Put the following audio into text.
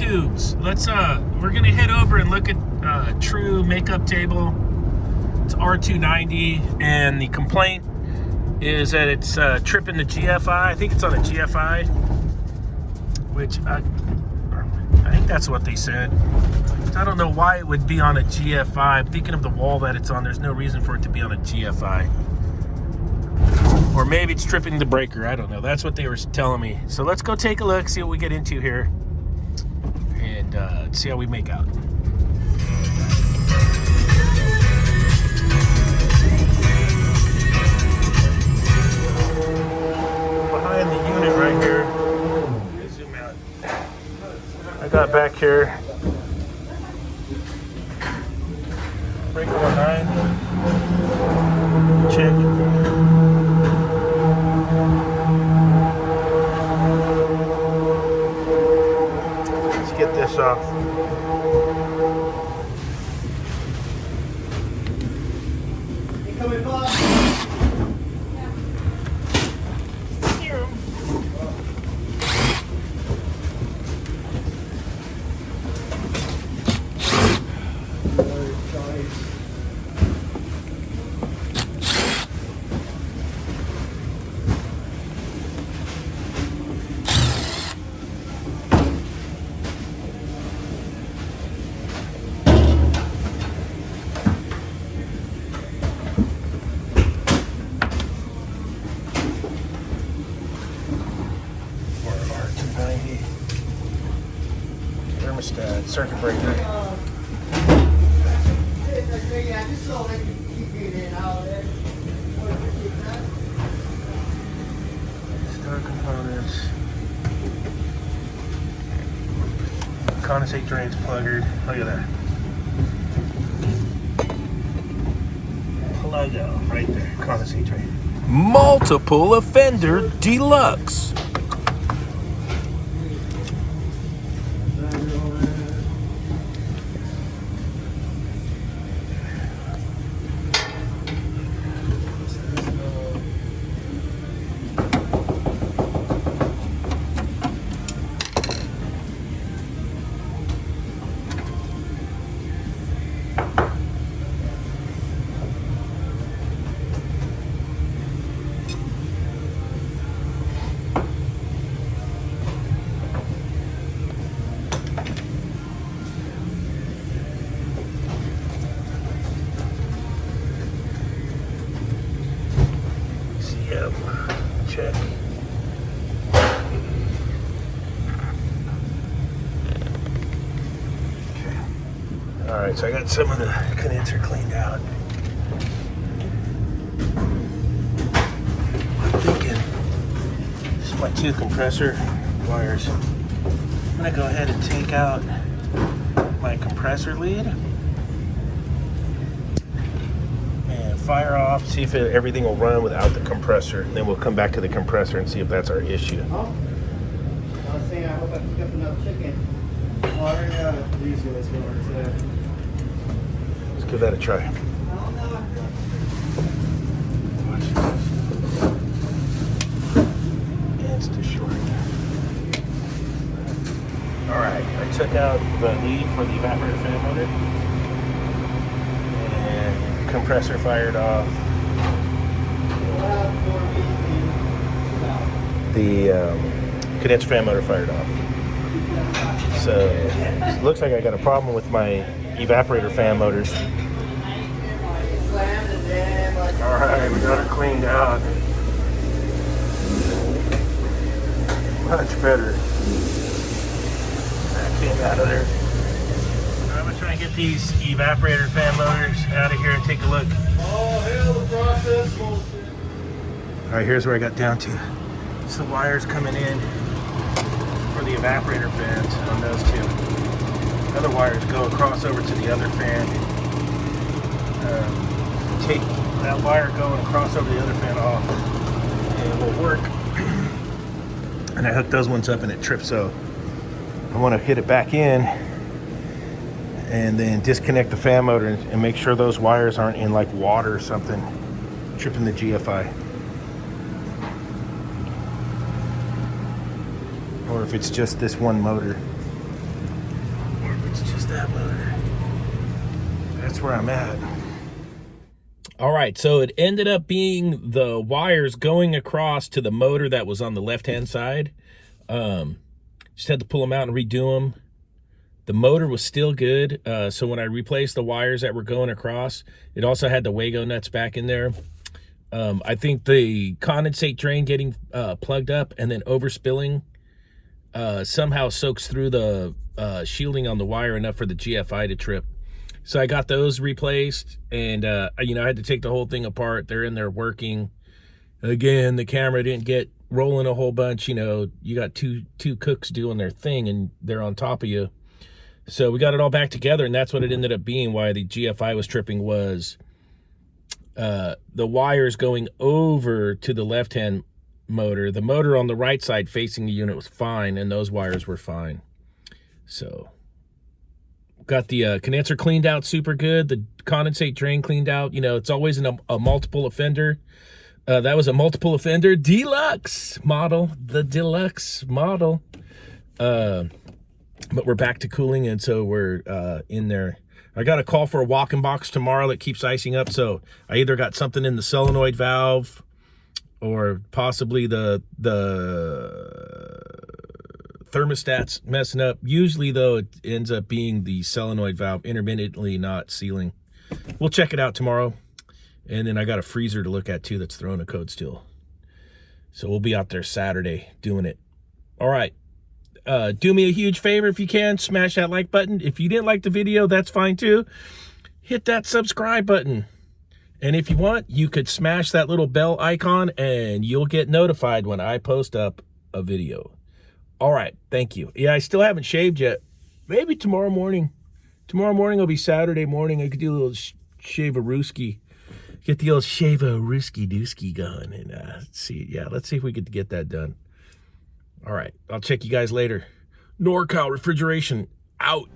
tubes. We're gonna head over and look at True makeup table. It's R290, and the complaint is that it's tripping the GFI. I think it's on a GFI, which I think that's what they said. I don't know why it would be on a GFI. I'm thinking of the wall that it's on. There's no reason for it to be on a GFI. Or maybe it's tripping the breaker. I don't know. That's what they were telling me. So let's go take a look, see what we get into here, and see how we make out. Behind the unit right here. Zoom out. I got back here. Breaker 19. Check. Let's get this off. You coming, Bob? Thermostat, circuit breaker. Star components. Condensate drains pluggered. Look at that. Plug out right there. Condensate drain. Multiple offender deluxe. Yep. Check. Okay. Alright, so I got some of the condenser cleaned out. I'm thinking this is my two compressor wires. I'm gonna go ahead and take out my compressor lead. Fire off, see if everything will run without the compressor. And then we'll come back to the compressor and see if that's our issue. Oh, I was saying I hope I pick up enough chicken. Well, I already have these guys going today. Let's give that a try. And it's too short. Alright, I took out the lead for the evaporator fan motor. Compressor fired off. The condenser fan motor fired off. So it looks like I got a problem with my evaporator fan motors. Alright, we got it cleaned out. Much better. That came out of there. I'm gonna try and get these evaporator fan motors out of here and take a look. Oh, hell, the process. All right, here's where I got down to. It's the wires coming in for the evaporator fans on those two. Other wires go across over to the other fan. Take that wire going across over the other fan off, and it will work. And I hooked those ones up and it tripped, so I want to hit it back in and then disconnect the fan motor and make sure those wires aren't in like water or something, tripping the GFI. Or if it's just this one motor. that's where I'm at. All right, so it ended up being the wires going across to the motor that was on the left-hand side. Just had to pull them out and redo them. The motor was still good, so when I replaced the wires that were going across, it also had the Wago nuts back in there. I think the condensate drain getting plugged up and then overspilling somehow soaks through the shielding on the wire enough for the GFI to trip. So I got those replaced, and you know, I had to take the whole thing apart. They're in there working. Again, the camera didn't get rolling a whole bunch. You know, you got two cooks doing their thing, and they're on top of you. So we got it all back together, and that's what it ended up being. Why the GFI was tripping was the wires going over to the left-hand motor. The motor on the right side facing the unit was fine, and those wires were fine. So got the condenser cleaned out super good. The condensate drain cleaned out. You know, it's always a multiple offender. That was a multiple offender deluxe model, the deluxe model. But we're back to cooling, and so we're in there. I got a call for a walk-in box tomorrow that keeps icing up, so I either got something in the solenoid valve or possibly the thermostat's messing up. Usually, though, it ends up being the solenoid valve intermittently not sealing. We'll check it out tomorrow. And then I got a freezer to look at, too, that's throwing a code still. So we'll be out there Saturday doing it. All right. Do me a huge favor if you can. Smash that like button. If you didn't like the video, that's fine, too. Hit that subscribe button. And if you want, you could smash that little bell icon, and you'll get notified when I post up a video. All right. Thank you. Yeah, I still haven't shaved yet. Maybe tomorrow morning. Tomorrow morning will be Saturday morning. I could do a little shave-a-rooski. Get the old shave-a-rooski-dooski going. And let's see. Yeah, let's see if we could get that done. All right. I'll check you guys later. NorCal Refrigeration out.